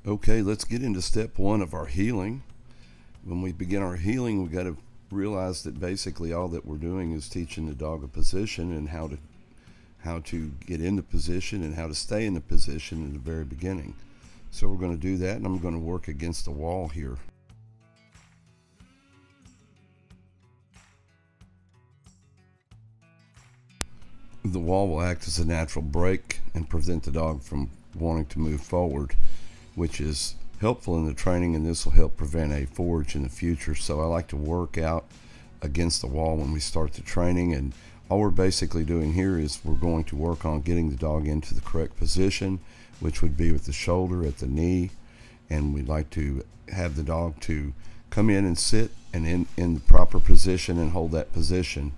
Okay, let's get into step one of our heeling. When we begin our heeling, we got to realize that basically all that we're doing is teaching the dog a position and how to get in the position and how to stay in the position in the very beginning. So we're going to do that, and I'm going to work against the wall here. The wall will act as a natural brake and prevent the dog from wanting to move forward, which is helpful in the training, and this will help prevent a forage in the future. So I like to work out against the wall when we start the training, and all we're basically doing here is we're going to work on getting the dog into the correct position, which would be with the shoulder at the knee, and we'd like to have the dog to come in and sit and in the proper position and hold that position.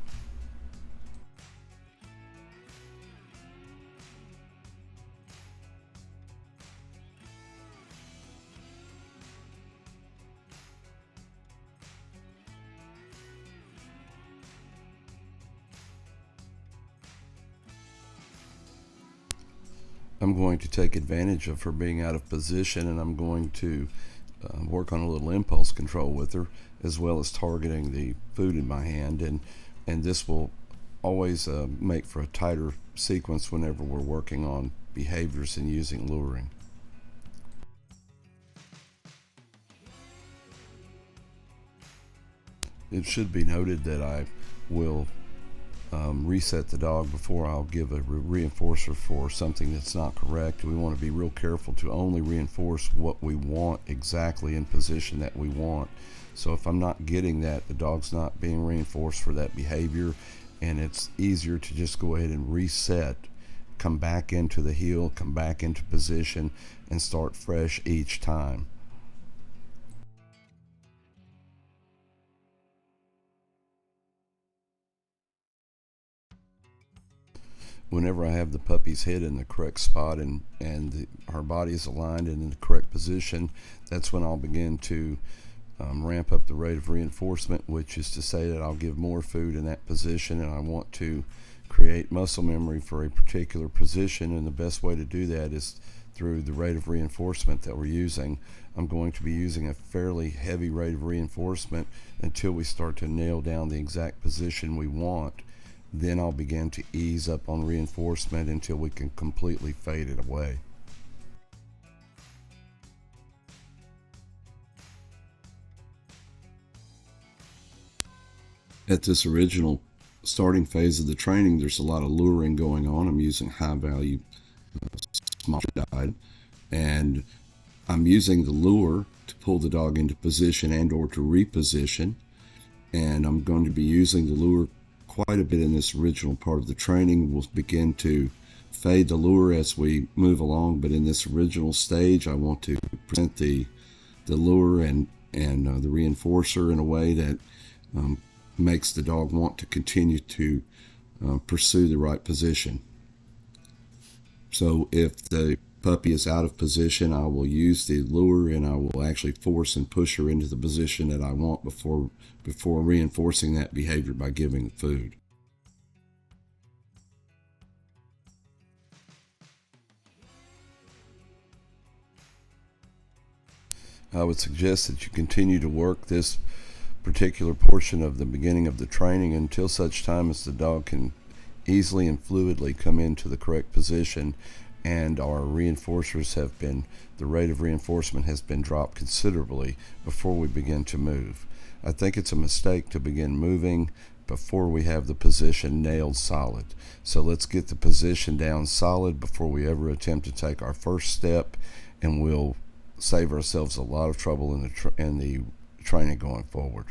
I'm going to take advantage of her being out of position, and I'm going to work on a little impulse control with her, as well as targeting the food in my hand, and this will always make for a tighter sequence whenever we're working on behaviors and using luring. It should be noted that I will reset the dog before I'll give a reinforcer for something that's not correct. We want to be real careful to only reinforce what we want exactly in position that we want. So if I'm not getting that, the dog's not being reinforced for that behavior, and it's easier to just go ahead and reset, come back into the heel, come back into position, and start fresh each time. Whenever I have the puppy's head in the correct spot and her body is aligned and in the correct position, that's when I'll begin to ramp up the rate of reinforcement, which is to say that I'll give more food in that position, and I want to create muscle memory for a particular position, and the best way to do that is through the rate of reinforcement that we're using. I'm going to be using a fairly heavy rate of reinforcement until we start to nail down the exact position we want. Then I'll begin to ease up on reinforcement until we can completely fade it away. At this original starting phase of the training, there's a lot of luring going on. I'm using high value small guide, and I'm using the lure to pull the dog into position and or to reposition, and I'm going to be using the lure quite a bit in this original part of the training. We'll begin to fade the lure as we move along, but in this original stage I want to present the lure and the reinforcer in a way that makes the dog want to continue to pursue the right position. So if the puppy is out of position, I will use the lure and I will actually force and push her into the position that I want before reinforcing that behavior by giving the food. I would suggest that you continue to work this particular portion of the beginning of the training until such time as the dog can easily and fluidly come into the correct position, and our reinforcers have been, the rate of reinforcement has been dropped considerably before we begin to move. I think it's a mistake to begin moving before we have the position nailed solid. So let's get the position down solid before we ever attempt to take our first step, and we'll save ourselves a lot of trouble in the training going forward.